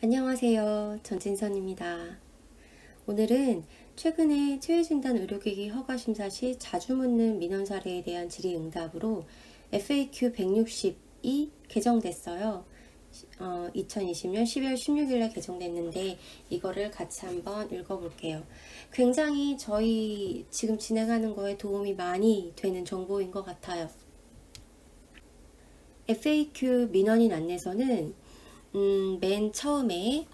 안녕하세요. 전진선입니다. 오늘은 최근에 체외진단 의료기기 허가심사 시 자주 묻는 민원 사례에 대한 질의응답으로 FAQ 160이 개정됐어요. 2020년 12월 16일에 개정됐는데 이거를 같이 한번 읽어볼게요. 굉장히 저희 지금 진행하는 거에 도움이 많이 되는 정보인 것 같아요. FAQ 민원인 안내서는 맨 처음에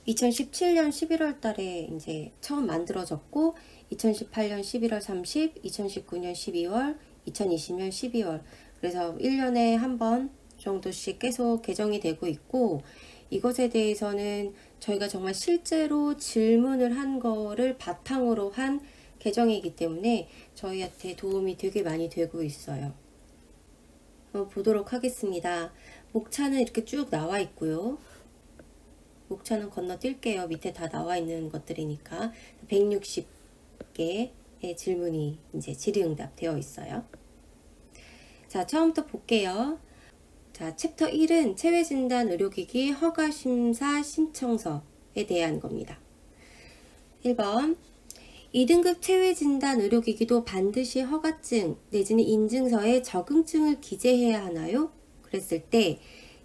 2017년 11월 달에 이제 처음 만들어졌고 2018년 11월 30, 2019년 12월, 2020년 12월 그래서 1년에 한 번 정도씩 계속 개정이 되고 있고 이것에 대해서는 저희가 정말 실제로 질문을 한 거를 바탕으로 한 개정이기 때문에 저희한테 도움이 되게 많이 되고 있어요. 보도록 하겠습니다. 목차는 이렇게 쭉 나와 있고요. 목차는 건너뛸게요. 밑에 다 나와 있는 것들이니까 160개의 질문이 이제 질의응답 되어 있어요. 자, 처음부터 볼게요. 자, 챕터 1은 체외진단 의료기기 허가심사 신청서에 대한 겁니다. 1번 2등급 체외진단 의료기기도 반드시 허가증 내지는 인증서에 적응증을 기재해야 하나요? 그랬을 때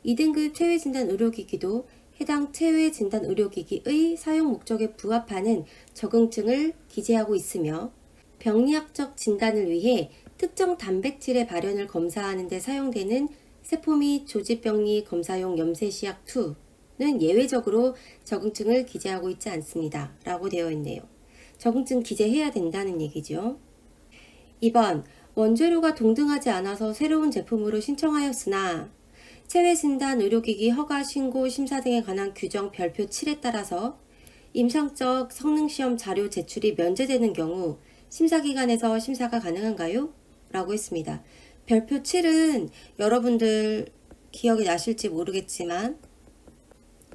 2등급 체외진단 의료기기도 해당 체외진단 의료기기의 사용 목적에 부합하는 적응증을 기재하고 있으며 병리학적 진단을 위해 특정 단백질의 발현을 검사하는 데 사용되는 세포 및 조직병리 검사용 염세시약2는 예외적으로 적응증을 기재하고 있지 않습니다. 라고 되어 있네요. 적응증 기재해야 된다는 얘기죠. 2번 원재료가 동등하지 않아서 새로운 제품으로 신청하였으나 체외진단 의료기기 허가 신고 심사 등에 관한 규정 별표 7에 따라서 임상적 성능시험 자료 제출이 면제되는 경우 심사기관에서 심사가 가능한가요? 라고 했습니다. 별표 7은 여러분들 기억이 나실지 모르겠지만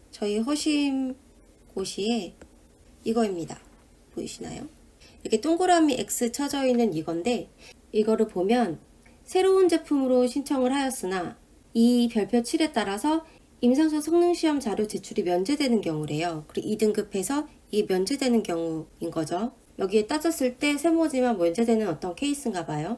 저희 허심고시에 이거입니다. 보이시나요? 이렇게 동그라미 X 쳐져 있는 이건데 이거를 보면 새로운 제품으로 신청을 하였으나 이 별표 7에 따라서 임상적 성능시험 자료 제출이 면제되는 경우래요. 그리고 2등급에서 이게 면제되는 경우인 거죠. 여기에 따졌을 때 세모지만 면제되는 어떤 케이스인가 봐요.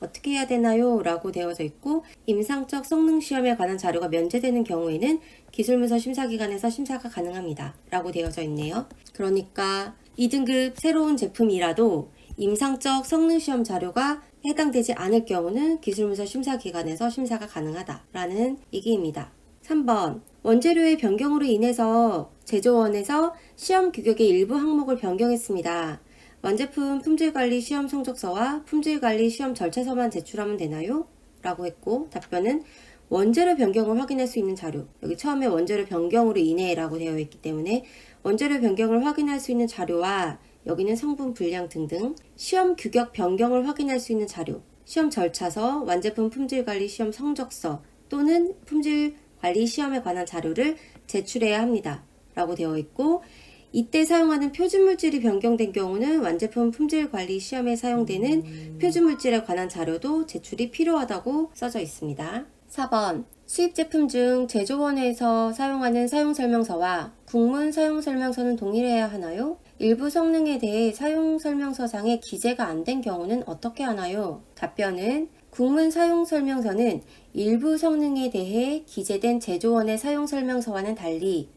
어떻게 해야 되나요? 라고 되어져 있고 임상적 성능시험에 관한 자료가 면제되는 경우에는 기술문서 심사기관에서 심사가 가능합니다. 라고 되어져 있네요. 그러니까 2등급 새로운 제품이라도 임상적 성능시험 자료가 해당되지 않을 경우는 기술문서 심사기관에서 심사가 가능하다라는 얘기입니다. 3번 원재료의 변경으로 인해서 제조원에서 시험 규격의 일부 항목을 변경했습니다. 완제품 품질관리 시험 성적서와 품질관리 시험 절차서만 제출하면 되나요? 라고 했고 답변은 원재료 변경을 확인할 수 있는 자료 여기 처음에 원재료 변경으로 인해 라고 되어 있기 때문에 원재료 변경을 확인할 수 있는 자료와 여기는 성분 분량 등등 시험 규격 변경을 확인할 수 있는 자료 시험 절차서, 완제품 품질관리 시험 성적서 또는 품질관리 시험에 관한 자료를 제출해야 합니다. 라고 되어 있고 이때 사용하는 표준물질이 변경된 경우는 완제품 품질관리 시험에 사용되는 표준물질에 관한 자료도 제출이 필요하다고 써져 있습니다. 4번 수입 제품 중 제조원에서 사용하는 사용설명서와 국문 사용설명서는 동일해야 하나요? 일부 성능에 대해 사용설명서상에 기재가 안 된 경우는 어떻게 하나요? 답변은 국문 사용설명서는 일부 성능에 대해 기재된 제조원의 사용설명서와는 달리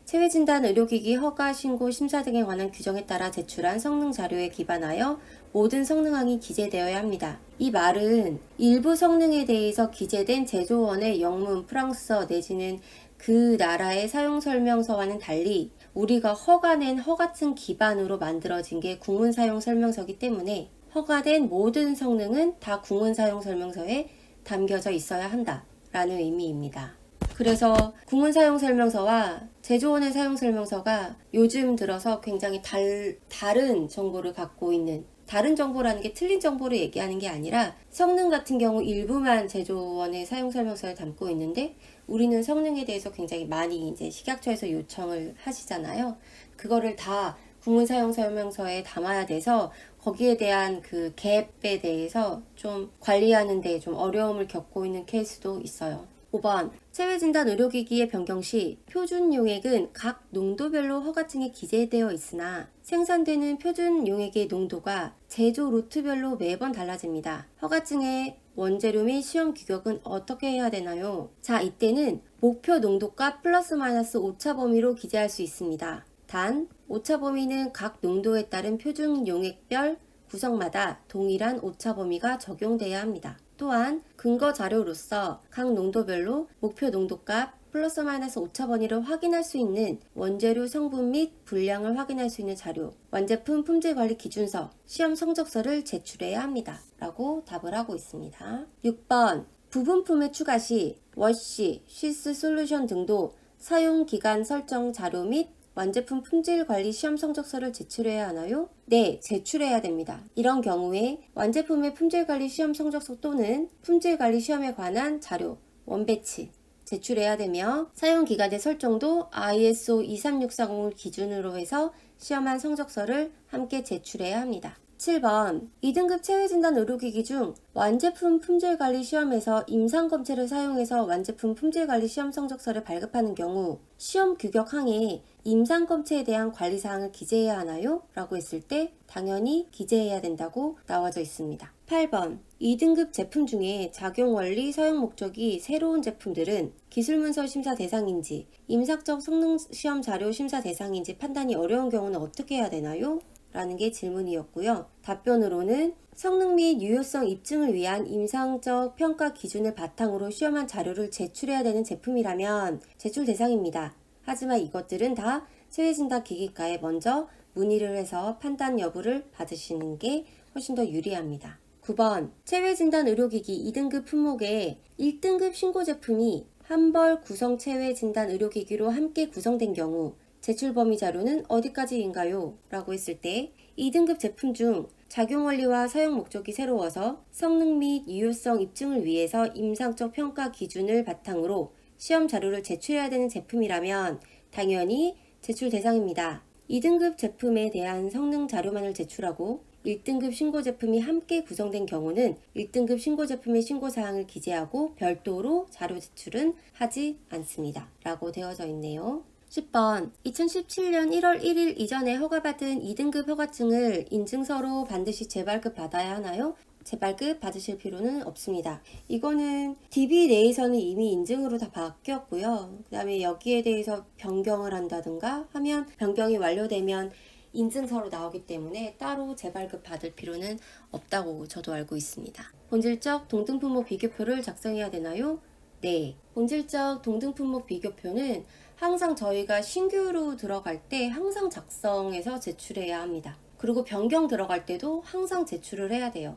체외진단 의료기기 허가 신고 심사 등에 관한 규정에 따라 제출한 성능 자료에 기반하여 모든 성능항이 기재되어야 합니다. 이 말은 일부 성능에 대해서 기재된 제조원의 영문, 프랑스어 내지는 그 나라의 사용설명서와는 달리 우리가 허가낸 허가증 기반으로 만들어진 게 국문사용설명서이기 때문에 허가된 모든 성능은 다 국문사용설명서에 담겨져 있어야 한다 라는 의미입니다. 그래서 국문사용설명서와 제조원의 사용설명서가 요즘 들어서 굉장히 다른 정보를 갖고 있는 다른 정보라는 게 틀린 정보를 얘기하는 게 아니라 성능 같은 경우 일부만 제조원의 사용설명서에 담고 있는데 우리는 성능에 대해서 굉장히 많이 이제 식약처에서 요청을 하시잖아요. 그거를 다 국문사용설명서에 담아야 돼서 거기에 대한 그 갭에 대해서 좀 관리하는 데 좀 어려움을 겪고 있는 케이스도 있어요. 5번 체외진단 의료기기의 변경 시 표준 용액은 각 농도별로 허가증에 기재되어 있으나 생산되는 표준 용액의 농도가 제조 로트별로 매번 달라집니다. 허가증의 원재료 및 시험 규격은 어떻게 해야 되나요? 자, 이때는 목표 농도값 플러스 마이너스 오차 범위로 기재할 수 있습니다. 단, 오차 범위는 각 농도에 따른 표준 용액별 구성마다 동일한 오차 범위가 적용돼야 합니다. 또한 근거 자료로서 각 농도별로 목표 농도값 플러스 마이너스 오차 범위를 확인할 수 있는 원재료 성분 및 분량을 확인할 수 있는 자료, 완제품 품질관리 기준서, 시험 성적서를 제출해야 합니다. 라고 답을 하고 있습니다. 6번 부분품의 추가 시 워시, 쉬스 솔루션 등도 사용기간 설정 자료 및 완제품 품질관리 시험 성적서를 제출해야 하나요? 네, 제출해야 됩니다. 이런 경우에 완제품의 품질관리 시험 성적서 또는 품질관리 시험에 관한 자료, 원배치 제출해야 되며 사용기간의 설정도 ISO 23640을 기준으로 해서 시험한 성적서를 함께 제출해야 합니다. 7번 2등급 체외진단 의료기기 중 완제품 품질관리 시험에서 임상검체를 사용해서 완제품 품질관리 시험 성적서를 발급하는 경우 시험 규격 항에 임상검체에 대한 관리사항을 기재해야 하나요? 라고 했을 때 당연히 기재해야 된다고 나와져 있습니다. 8번 2등급 제품 중에 작용원리 사용 목적이 새로운 제품들은 기술문서 심사 대상인지 임상적 성능시험 자료 심사 대상인지 판단이 어려운 경우는 어떻게 해야 되나요? 라는 게 질문이었고요. 답변으로는 성능 및 유효성 입증을 위한 임상적 평가 기준을 바탕으로 시험한 자료를 제출해야 되는 제품이라면 제출 대상입니다. 하지만 이것들은 다 체외진단 기기과에 먼저 문의를 해서 판단 여부를 받으시는 게 훨씬 더 유리합니다. 9번 체외진단 의료기기 2등급 품목에 1등급 신고 제품이 한벌 구성 체외진단 의료기기로 함께 구성된 경우 제출 범위 자료는 어디까지인가요? 라고 했을 때 2등급 제품 중 작용원리와 사용 목적이 새로워서 성능 및 유효성 입증을 위해서 임상적 평가 기준을 바탕으로 시험 자료를 제출해야 되는 제품이라면 당연히 제출 대상입니다. 2등급 제품에 대한 성능 자료만을 제출하고 1등급 신고 제품이 함께 구성된 경우는 1등급 신고 제품의 신고사항을 기재하고 별도로 자료 제출은 하지 않습니다. 라고 되어져 있네요. 10번 2017년 1월 1일 이전에 허가받은 2등급 허가증을 인증서로 반드시 재발급 받아야 하나요? 재발급 받으실 필요는 없습니다. 이거는 DB 내에서는 이미 인증으로 다 바뀌었고요. 그 다음에 여기에 대해서 변경을 한다든가 하면 변경이 완료되면 인증서로 나오기 때문에 따로 재발급 받을 필요는 없다고 저도 알고 있습니다. 본질적 동등품목 비교표를 작성해야 되나요? 네, 본질적 동등품목 비교표는 항상 저희가 신규로 들어갈 때 항상 작성해서 제출해야 합니다. 그리고 변경 들어갈 때도 항상 제출을 해야 돼요.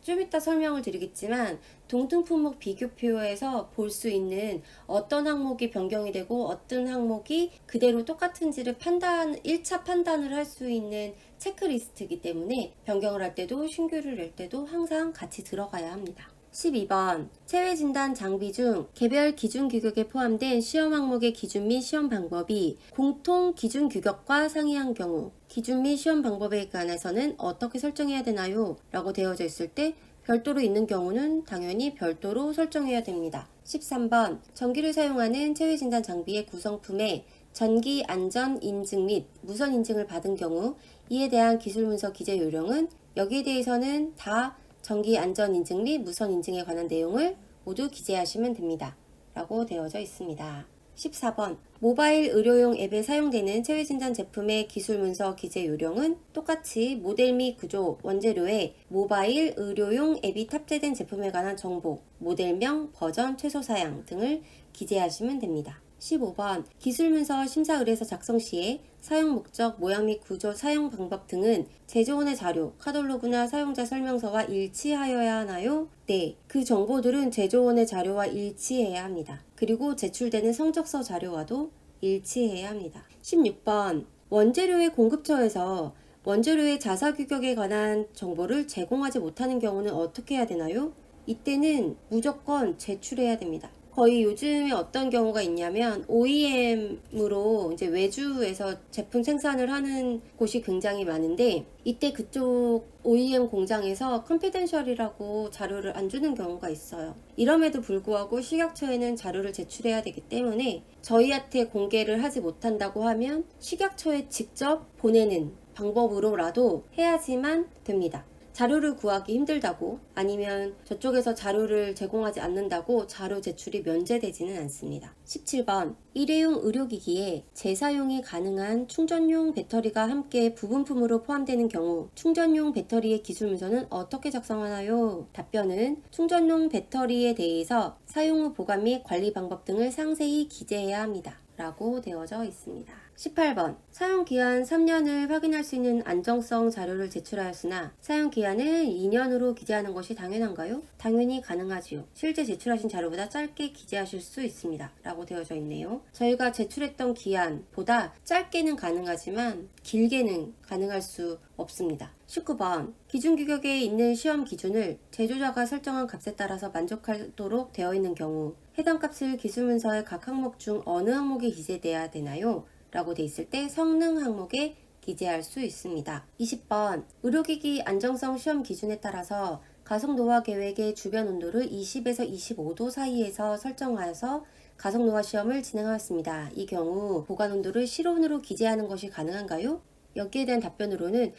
좀 이따 설명을 드리겠지만 동등품목 비교표에서 볼 수 있는 어떤 항목이 변경이 되고 어떤 항목이 그대로 똑같은지를 1차 판단을 할 수 있는 체크리스트이기 때문에 변경을 할 때도 신규를 낼 때도 항상 같이 들어가야 합니다. 12번 체외진단 장비 중 개별 기준 규격에 포함된 시험 항목의 기준 및 시험 방법이 공통 기준 규격과 상이한 경우 기준 및 시험 방법에 관해서는 어떻게 설정해야 되나요? 라고 되어져 있을 때 별도로 있는 경우는 당연히 별도로 설정해야 됩니다. 13번 전기를 사용하는 체외진단 장비의 구성품에 전기 안전 인증 및 무선 인증을 받은 경우 이에 대한 기술문서 기재 요령은 여기에 대해서는 다 전기 안전 인증 및 무선 인증에 관한 내용을 모두 기재하시면 됩니다. 라고 되어져 있습니다. 14번 모바일 의료용 앱에 사용되는 체외진단 제품의 기술문서 기재 요령은 똑같이 모델 및 구조, 원재료에 모바일 의료용 앱이 탑재된 제품에 관한 정보, 모델명, 버전, 최소 사양 등을 기재하시면 됩니다. 15번 기술문서 심사 의뢰서 작성 시에 사용 목적, 모양 및 구조, 사용 방법 등은 제조원의 자료, 카탈로그나 사용자 설명서와 일치하여야 하나요? 네, 그 정보들은 제조원의 자료와 일치해야 합니다. 그리고 제출되는 성적서 자료와도 일치해야 합니다. 16번 원재료의 공급처에서 원재료의 자사 규격에 관한 정보를 제공하지 못하는 경우는 어떻게 해야 되나요? 이때는 무조건 제출해야 됩니다. 거의 요즘에 어떤 경우가 있냐면 OEM으로 이제 외주에서 제품 생산을 하는 곳이 굉장히 많은데 이때 그쪽 OEM 공장에서 컨피덴셜이라고 자료를 안 주는 경우가 있어요. 이럼에도 불구하고 식약처에는 자료를 제출해야 되기 때문에 저희한테 공개를 하지 못한다고 하면 식약처에 직접 보내는 방법으로라도 해야지만 됩니다. 자료를 구하기 힘들다고 아니면 저쪽에서 자료를 제공하지 않는다고 자료 제출이 면제되지는 않습니다. 17번 일회용 의료기기에 재사용이 가능한 충전용 배터리가 함께 부분품으로 포함되는 경우 충전용 배터리의 기술 문서는 어떻게 작성하나요? 답변은 충전용 배터리에 대해서 사용 후 보관 및 관리 방법 등을 상세히 기재해야 합니다. 라고 되어져 있습니다. 18번 사용기한 3년을 확인할 수 있는 안정성 자료를 제출하였으나 사용기한을 2년으로 기재하는 것이 당연한가요? 당연히 가능하지요. 실제 제출하신 자료보다 짧게 기재하실 수 있습니다. 라고 되어져 있네요. 저희가 제출했던 기한보다 짧게는 가능하지만 길게는 가능할 수 없습니다. 19번 기준규격에 있는 시험 기준을 제조자가 설정한 값에 따라서 만족하도록 되어 있는 경우 해당 값을 기술문서의 각 항목 중 어느 항목에 기재돼야 되나요? 라고 돼 있을 때 성능 항목에 기재할 수 있습니다. 20번 의료기기 안정성 시험 기준에 따라서 가속 노화 계획의 주변 온도를 20에서 25도 사이에서 설정하여서 가속 노화 시험을 진행하였습니다. 이 경우 보관 온도를 실온으로 기재하는 것이 가능한가요? 여기에 대한 답변으로는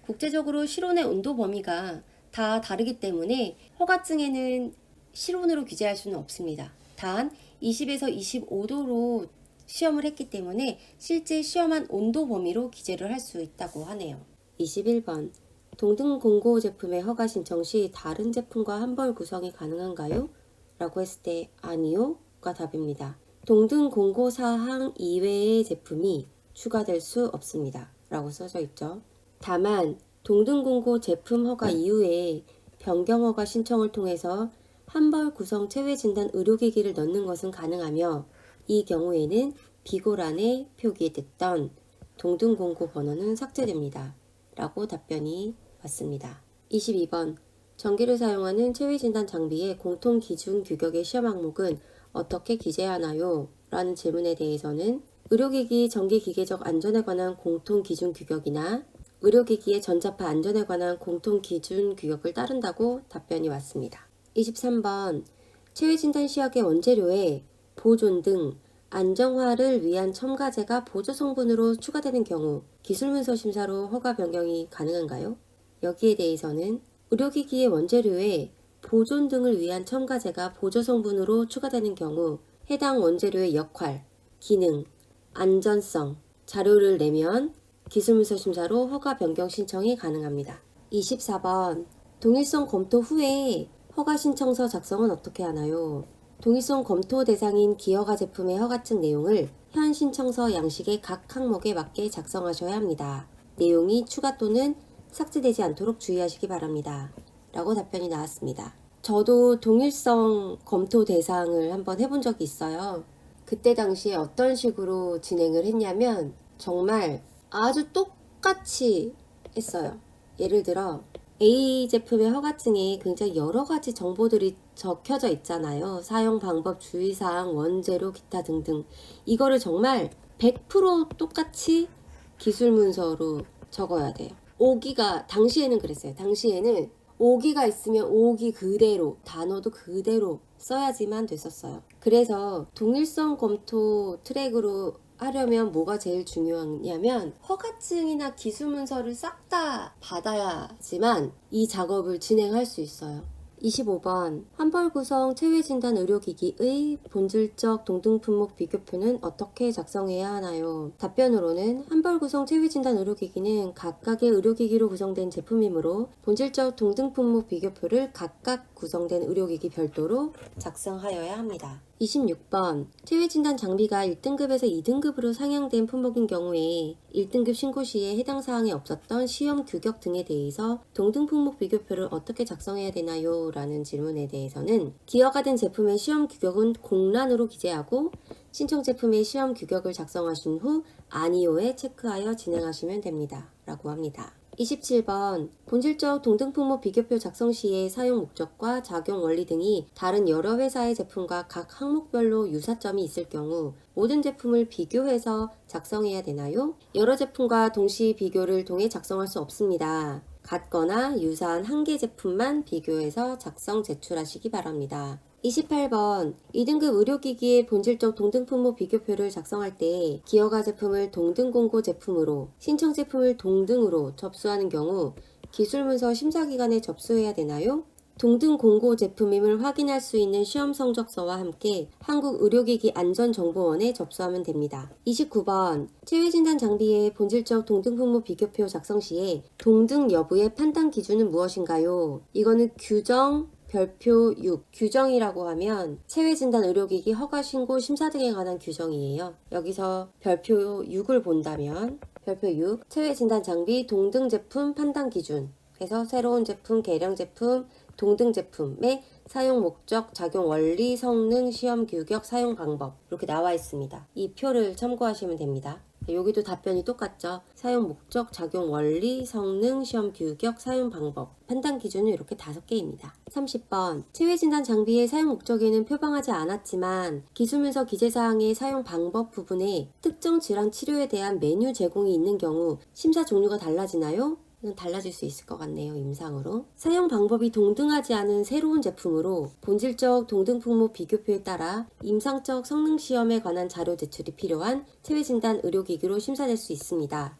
국제적으로 실온의 온도 범위가 다 다르기 때문에 허가증에는 실온으로 기재할 수는 없습니다. 단 20에서 25도로 시험을 했기 때문에 실제 시험한 온도 범위로 기재를 할 수 있다고 하네요. 21번 동등 공고 제품의 허가 신청 시 다른 제품과 환벌 구성이 가능한가요? 라고 했을 때 아니요 가 답입니다. 동등 공고 사항 이외의 제품이 추가될 수 없습니다. 라고 써져 있죠. 다만 동등 공고 제품 허가 이후에 변경 허가 신청을 통해서 환벌 구성 체외 진단 의료기기를 넣는 것은 가능하며 이 경우에는 비고란에 표기됐던 동등 공고 번호는 삭제됩니다. 라고 답변이 왔습니다. 22번 전기를 사용하는 체외 진단 장비의 공통 기준 규격의 시험 항목은 어떻게 기재하나요? 라는 질문에 대해서는 의료기기 전기기계적 안전에 관한 공통 기준 규격이나 의료기기의 전자파 안전에 관한 공통 기준 규격을 따른다고 답변이 왔습니다. 23번 체외진단 시약의 원재료에 보존 등 안정화를 위한 첨가제가 보조 성분으로 추가되는 경우 기술문서 심사로 허가 변경이 가능한가요? 여기에 대해서는 의료기기의 원재료에 보존 등을 위한 첨가제가 보조 성분으로 추가되는 경우 해당 원재료의 역할, 기능, 안전성, 자료를 내면 기술문서 심사로 허가 변경 신청이 가능합니다. 24번 동일성 검토 후에 허가 신청서 작성은 어떻게 하나요? 동일성 검토 대상인 기허가 제품의 허가증 내용을 현 신청서 양식의 각 항목에 맞게 작성하셔야 합니다. 내용이 추가 또는 삭제되지 않도록 주의하시기 바랍니다. 라고 답변이 나왔습니다. 저도 동일성 검토 대상을 한번 해본 적이 있어요. 그때 당시에 어떤 식으로 진행을 했냐면 정말 아주 똑같이 했어요. 예를 들어 A 제품의 허가증에 굉장히 여러 가지 정보들이 적혀져 있잖아요. 사용 방법, 주의사항, 원재료, 기타 등등. 이거를 정말 100% 똑같이 기술 문서로 적어야 돼요. 오기가 당시에는 그랬어요. 당시에는 오기가 있으면 오기 그대로, 단어도 그대로 써야지만 됐었어요. 그래서 동일성 검토 트랙으로 하려면 뭐가 제일 중요하냐면 허가증이나 기술문서를 싹 다 받아야지만 이 작업을 진행할 수 있어요. 25번 환벌 구성 체외 진단 의료기기의 본질적 동등 품목 비교표는 어떻게 작성해야 하나요? 답변으로는 환벌 구성 체외 진단 의료기기는 각각의 의료기기로 구성된 제품이므로 본질적 동등 품목 비교표를 각각 구성된 의료기기 별도로 작성하여야 합니다. 26번 체외 진단 장비가 1등급에서 2등급으로 상향된 품목인 경우에 1등급 신고 시에 해당 사항에 없었던 시험 규격 등에 대해서 동등 품목 비교표를 어떻게 작성해야 되나요? 라는 질문에 대해서는 기허가 된 제품의 시험 규격은 공란으로 기재하고 신청 제품의 시험 규격을 작성하신 후 아니오에 체크하여 진행하시면 됩니다. 라고 합니다. 27번 본질적 동등품목 비교표 작성 시에 사용 목적과 작용 원리 등이 다른 여러 회사의 제품과 각 항목별로 유사점이 있을 경우 모든 제품을 비교해서 작성해야 되나요? 여러 제품과 동시 비교를 통해 작성할 수 없습니다. 같거나 유사한 한 개 제품만 비교해서 작성 제출하시기 바랍니다. 28번 2등급 의료기기의 본질적 동등품목 비교표를 작성할 때 기여가 제품을 동등공고 제품으로 신청 제품을 동등으로 접수하는 경우 기술문서 심사기관에 접수해야 되나요? 동등공고 제품임을 확인할 수 있는 시험 성적서와 함께 한국의료기기안전정보원에 접수하면 됩니다. 29번 체외진단 장비의 본질적 동등품목 비교표 작성 시에 동등 여부의 판단 기준은 무엇인가요? 이거는 규정 별표 6 규정이라고 하면 체외진단 의료기기 허가 신고 심사 등에 관한 규정이에요. 여기서 별표 6을 본다면 별표 6 체외진단 장비 동등 제품 판단 기준 그래서 새로운 제품, 개량 제품, 동등 제품의 사용 목적, 작용 원리, 성능, 시험 규격, 사용 방법 이렇게 나와 있습니다. 이 표를 참고하시면 됩니다. 여기도 답변이 똑같죠. 사용 목적, 작용 원리, 성능, 시험 규격, 사용 방법 판단 기준은 이렇게 5개입니다. 30번 체외진단 장비의 사용 목적에는 표방하지 않았지만 기술문서 기재사항의 사용 방법 부분에 특정 질환 치료에 대한 메뉴 제공이 있는 경우 심사 종류가 달라지나요? 달라질 수 있을 것 같네요. 임상으로. 사용 방법이 동등하지 않은 새로운 제품으로 본질적 동등품목 비교표에 따라 임상적 성능시험에 관한 자료 제출이 필요한 체외진단 의료기기로 심사될 수 있습니다.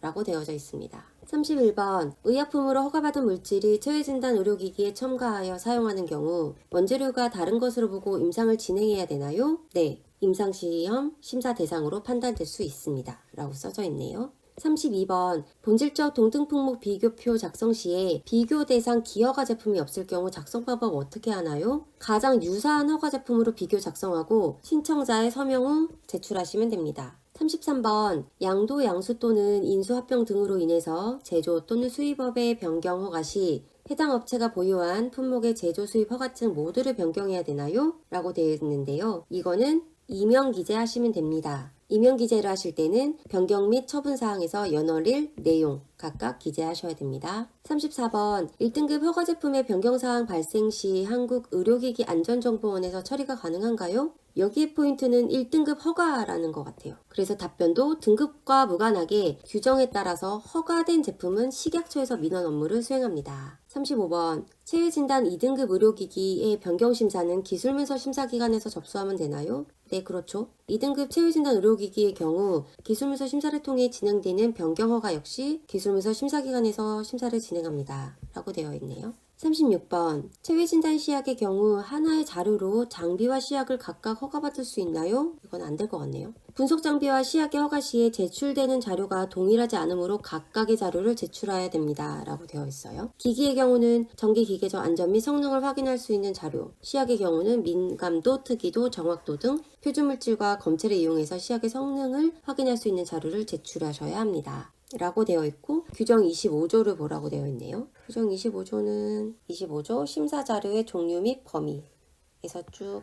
라고 되어져 있습니다. 31번 의약품으로 허가받은 물질이 체외진단 의료기기에 첨가하여 사용하는 경우 원재료가 다른 것으로 보고 임상을 진행해야 되나요? 네. 임상시험 심사 대상으로 판단될 수 있습니다. 라고 써져 있네요. 32번 본질적 동등품목 비교표 작성 시에 비교 대상 기여가 제품이 없을 경우 작성 방법 어떻게 하나요? 가장 유사한 허가 제품으로 비교 작성하고 신청자의 서명 후 제출하시면 됩니다. 33번 양도, 양수 또는 인수 합병 등으로 인해서 제조 또는 수입업의 변경 허가 시 해당 업체가 보유한 품목의 제조 수입 허가증 모두를 변경해야 되나요? 라고 되어 있는데요. 이거는 이명 기재하시면 됩니다. 이명 기재를 하실 때는 변경 및 처분 사항에서 연월일, 내용 각각 기재하셔야 됩니다. 34번 1등급 허가 제품의 변경 사항 발생 시 한국의료기기안전정보원에서 처리가 가능한가요? 여기의 포인트는 1등급 허가라는 것 같아요. 그래서 답변도 등급과 무관하게 규정에 따라서 허가된 제품은 식약처에서 민원 업무를 수행합니다. 35번 체외진단 2등급 의료기기의 변경심사는 기술문서 심사기관에서 접수하면 되나요? 네, 그렇죠. 2등급 체외진단 의료기기의 경우 기술문서 심사를 통해 진행되는 변경허가 역시 기술문서 심사기관에서 심사를 진행합니다. 라고 되어 있네요. 36번 체외진단 시약의 경우 하나의 자료로 장비와 시약을 각각 허가받을 수 있나요? 이건 안 될 것 같네요. 분석장비와 시약의 허가 시에 제출되는 자료가 동일하지 않으므로 각각의 자료를 제출해야 됩니다. 라고 되어 있어요. 기기의 경우는 전기기계적 안전 및 성능을 확인할 수 있는 자료, 시약의 경우는 민감도, 특이도, 정확도 등 표준물질과 검체를 이용해서 시약의 성능을 확인할 수 있는 자료를 제출하셔야 합니다. 라고 되어 있고 규정 25조를 보라고 되어 있네요. 규정 25조는 25조 심사자료의 종류 및 범위에서 쭉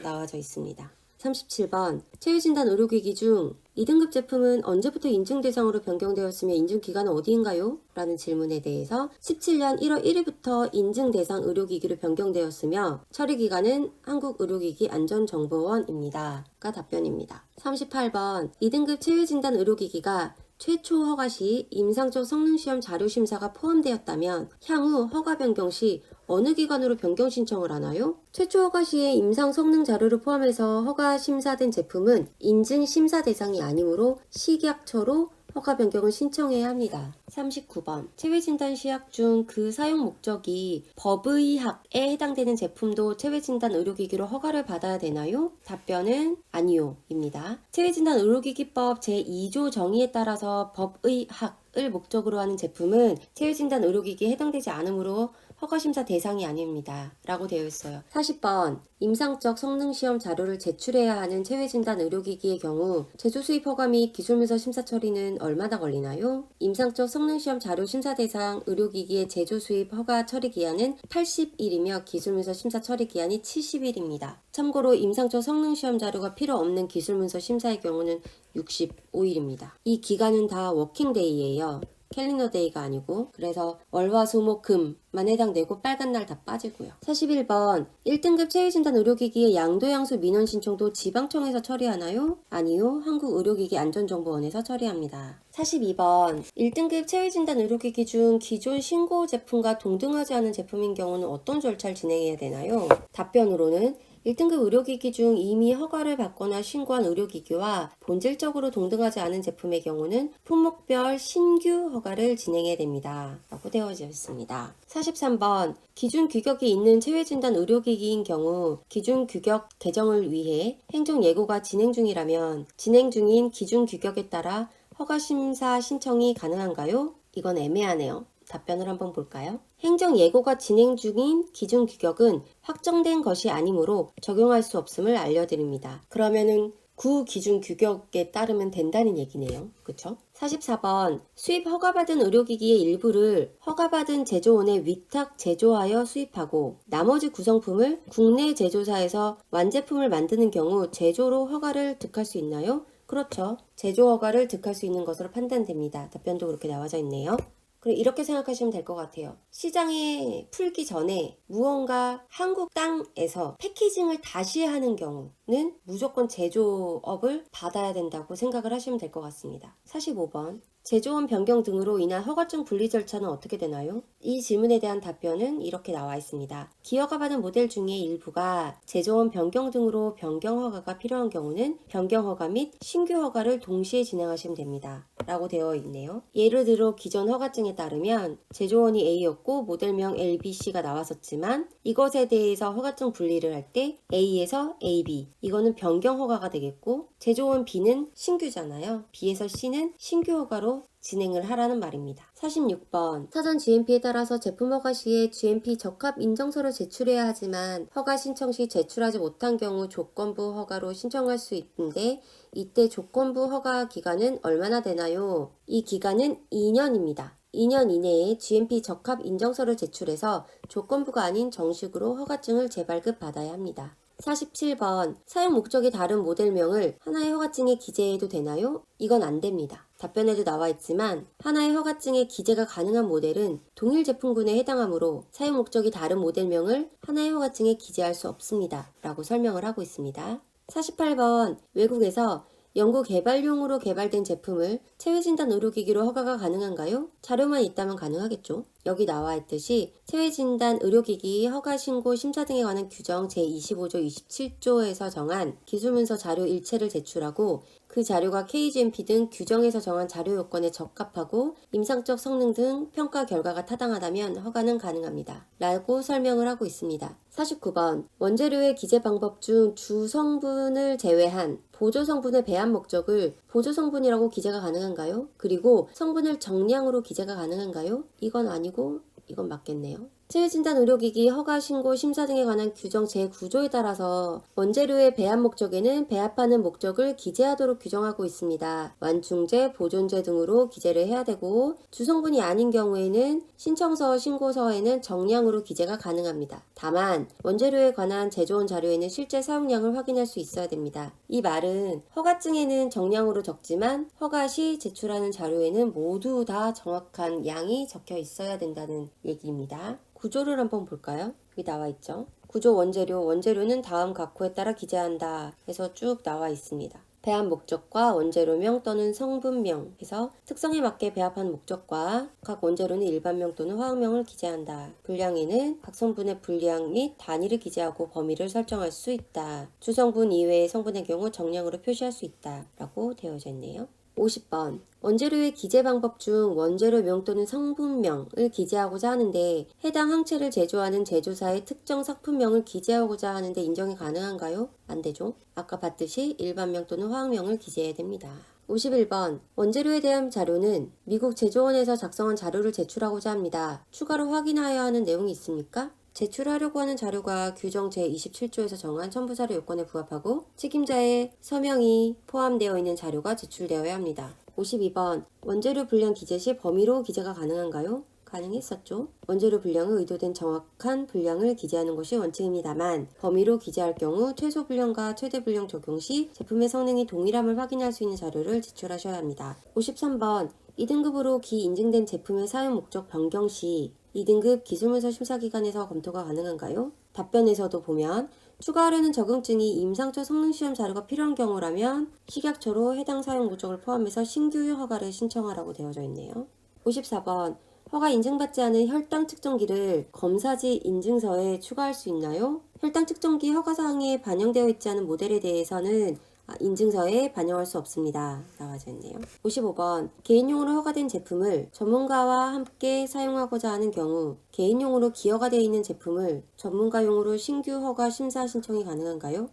나와져 있습니다. 37번 체외진단 의료기기 중 2등급 제품은 언제부터 인증 대상으로 변경되었으며 인증 기간은 어디인가요? 라는 질문에 대해서 17년 1월 1일부터 인증 대상 의료기기로 변경되었으며 처리 기간은 한국의료기기안전정보원입니다. 가 답변입니다. 38번 2등급 체외진단 의료기기가 최초 허가 시 임상적 성능시험 자료심사가 포함되었다면 향후 허가 변경 시 어느 기관으로 변경 신청을 하나요? 최초 허가 시에 임상 성능 자료를 포함해서 허가 심사된 제품은 인증 심사 대상이 아니므로 식약처로 허가 변경을 신청해야 합니다. 39번 체외진단 시약 중 그 사용 목적이 법의학에 해당되는 제품도 체외진단 의료기기로 허가를 받아야 되나요? 답변은 아니요 입니다. 체외진단 의료기기법 제2조 정의에 따라서 법의학을 목적으로 하는 제품은 체외진단 의료기기에 해당되지 않으므로 허가심사 대상이 아닙니다. 라고 되어 있어요. 40번 임상적 성능시험 자료를 제출해야 하는 체외진단 의료기기의 경우 제조 수입 허가 및 기술문서 심사 처리는 얼마나 걸리나요? 임상적 성능시험 자료 심사 대상 의료기기의 제조 수입 허가 처리 기한은 80일이며 기술문서 심사 처리 기한이 70일입니다. 참고로 임상적 성능시험 자료가 필요 없는 기술문서 심사의 경우는 65일입니다. 이 기간은 다 워킹데이예요. 캘린더 데이가 아니고. 그래서 월화수목금만 해당되고 빨간 날 다 빠지고요. 41번 1등급 체외진단 의료기기의 양도양수 민원 신청도 지방청에서 처리하나요? 아니요. 한국의료기기안전정보원에서 처리합니다. 42번 1등급 체외진단 의료기기 중 기존 신고 제품과 동등하지 않은 제품인 경우는 어떤 절차를 진행해야 되나요? 답변으로는 1등급 의료기기 중 이미 허가를 받거나 신고한 의료기기와 본질적으로 동등하지 않은 제품의 경우는 품목별 신규 허가를 진행해야 됩니다. 라고 되어져 있습니다. 43번 기준 규격이 있는 체외진단 의료기기인 경우 기준 규격 개정을 위해 행정예고가 진행 중이라면 진행 중인 기준 규격에 따라 허가심사 신청이 가능한가요? 이건 애매하네요. 답변을 한번 볼까요? 행정예고가 진행 중인 기준 규격은 확정된 것이 아니므로 적용할 수 없음을 알려드립니다. 그러면은 구 기준 규격에 따르면 된다는 얘기네요. 그쵸? 44번 수입 허가받은 의료기기의 일부를 허가받은 제조원에 위탁 제조하여 수입하고 나머지 구성품을 국내 제조사에서 완제품을 만드는 경우 제조로 허가를 득할 수 있나요? 그렇죠. 제조 허가를 득할 수 있는 것으로 판단됩니다. 답변도 그렇게 나와져 있네요. 그리고 이렇게 생각하시면 될 것 같아요. 시장에 풀기 전에 무언가 한국 땅에서 패키징을 다시 하는 경우는 무조건 제조업을 받아야 된다고 생각을 하시면 될 것 같습니다. 45번 제조원 변경 등으로 인한 허가증 분리 절차는 어떻게 되나요? 이 질문에 대한 답변은 이렇게 나와 있습니다. 기허가 받은 모델 중에 일부가 제조원 변경 등으로 변경 허가가 필요한 경우는 변경 허가 및 신규 허가를 동시에 진행하시면 됩니다. 라고 되어 있네요. 예를 들어 기존 허가증에 따르면 제조원이 A였고 모델명 LBC가 나왔었지만 이것에 대해서 허가증 분리를 할 때 A에서 AB 이거는 변경 허가가 되겠고 제조원 B는 신규잖아요. B에서 C는 신규 허가로 진행을 하라는 말입니다. 46번 사전 GMP에 따라서 제품 허가 시에 GMP 적합 인정서를 제출해야 하지만 허가 신청 시 제출하지 못한 경우 조건부 허가로 신청할 수 있는데 이때 조건부 허가 기간은 얼마나 되나요? 이 기간은 2년입니다. 2년 이내에 GMP 적합 인정서를 제출해서 조건부가 아닌 정식으로 허가증을 재발급 받아야 합니다. 47번 사용 목적이 다른 모델명을 하나의 허가증에 기재해도 되나요? 이건 안 됩니다. 답변에도 나와 있지만 하나의 허가증에 기재가 가능한 모델은 동일 제품군에 해당하므로 사용 목적이 다른 모델명을 하나의 허가증에 기재할 수 없습니다. 라고 설명을 하고 있습니다. 48번 외국에서 연구 개발용으로 개발된 제품을 체외진단 의료기기로 허가가 가능한가요? 자료만 있다면 가능하겠죠. 여기 나와 있듯이 체외진단 의료기기 허가 신고 심사 등에 관한 규정 제25조 27조에서 정한 기술문서 자료 일체를 제출하고 그 자료가 KGMP 등 규정에서 정한 자료 요건에 적합하고 임상적 성능 등 평가 결과가 타당하다면 허가는 가능합니다. 라고 설명을 하고 있습니다. 49번 원재료의 기재 방법 중 주성분을 제외한 보조 성분의 배합 목적을 보조 성분이라고 기재가 가능한가요? 그리고 성분을 정량으로 기재가 가능한가요? 이건 아니고 이건 맞겠네요. 체외진단 의료기기 허가 신고 심사 등에 관한 규정 제9조에 따라서 원재료의 배합 목적에는 배합하는 목적을 기재하도록 규정하고 있습니다. 완충제, 보존제 등으로 기재를 해야 되고 주성분이 아닌 경우에는 신청서, 신고서에는 정량으로 기재가 가능합니다. 다만 원재료에 관한 제조원 자료에는 실제 사용량을 확인할 수 있어야 됩니다. 이 말은 허가증에는 정량으로 적지만 허가 시 제출하는 자료에는 모두 다 정확한 양이 적혀 있어야 된다는 얘기입니다. 구조를 한번 볼까요? 여기 나와 있죠. 구조 원재료는 다음 각호에 따라 기재한다 해서 쭉 나와 있습니다. 배합 목적과 원재료명 또는 성분명 해서 특성에 맞게 배합한 목적과 각 원재료는 일반명 또는 화학명을 기재한다. 분량에는 각 성분의 분량 및 단위를 기재하고 범위를 설정할 수 있다. 주성분 이외의 성분의 경우 정량으로 표시할 수 있다. 라고 되어져 있네요. 50번 원재료의 기재 방법 중 원재료명 또는 성분명을 기재하고자 하는데 해당 항체를 제조하는 제조사의 특정 상품명을 기재하고자 하는데 인정이 가능한가요? 안 되죠. 아까 봤듯이 일반명 또는 화학명을 기재해야 됩니다. 51번 원재료에 대한 자료는 미국 제조원에서 작성한 자료를 제출하고자 합니다. 추가로 확인하여야 하는 내용이 있습니까? 제출하려고 하는 자료가 규정 제27조에서 정한 첨부자료 요건에 부합하고 책임자의 서명이 포함되어 있는 자료가 제출되어야 합니다. 52번 원재료 분량 기재 시 범위로 기재가 가능한가요? 가능했었죠. 원재료 분량의 의도된 정확한 분량을 기재하는 것이 원칙입니다만 범위로 기재할 경우 최소 분량과 최대 분량 적용 시 제품의 성능이 동일함을 확인할 수 있는 자료를 제출하셔야 합니다. 53번 2등급으로 기인증된 제품의 사용 목적 변경 시 2등급 기술문서 심사기관에서 검토가 가능한가요? 답변에서도 보면 추가하려는 적응증이 임상초 성능시험 자료가 필요한 경우라면 식약처로 해당 사용 목적을 포함해서 신규 허가를 신청하라고 되어져 있네요. 54번 허가 인증받지 않은 혈당 측정기를 검사지 인증서에 추가할 수 있나요? 혈당 측정기 허가사항에 반영되어 있지 않은 모델에 대해서는 인증서에 반영할 수 없습니다. 나와져 있네요. 55번 개인용으로 허가된 제품을 전문가와 함께 사용하고자 하는 경우 개인용으로 기여가 되어 있는 제품을 전문가용으로 신규 허가 심사 신청이 가능한가요?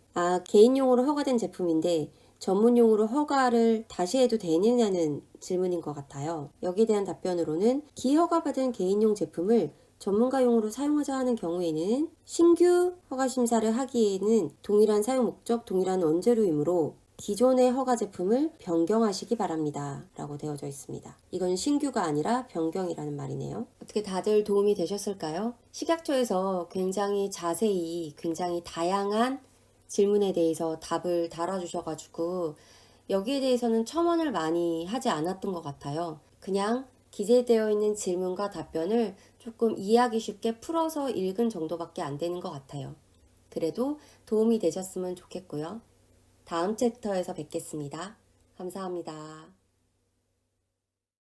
개인용으로 허가된 제품인데 전문용으로 허가를 다시 해도 되느냐는 질문인 것 같아요. 여기에 대한 답변으로는 기허가받은 개인용 제품을 전문가용으로 사용하자 하는 경우에는 신규 허가 심사를 하기에는 동일한 사용 목적, 동일한 원재료이므로 기존의 허가 제품을 변경하시기 바랍니다. 라고 되어져 있습니다. 이건 신규가 아니라 변경이라는 말이네요. 어떻게 다들 도움이 되셨을까요? 식약처에서 굉장히 자세히, 굉장히 다양한 질문에 대해서 답을 달아주셔가지고 여기에 대해서는 첨언을 많이 하지 않았던 것 같아요. 그냥 기재되어 있는 질문과 답변을 조금 이해하기 쉽게 풀어서 읽은 정도밖에 안 되는 것 같아요. 그래도 도움이 되셨으면 좋겠고요. 다음 챕터에서 뵙겠습니다. 감사합니다.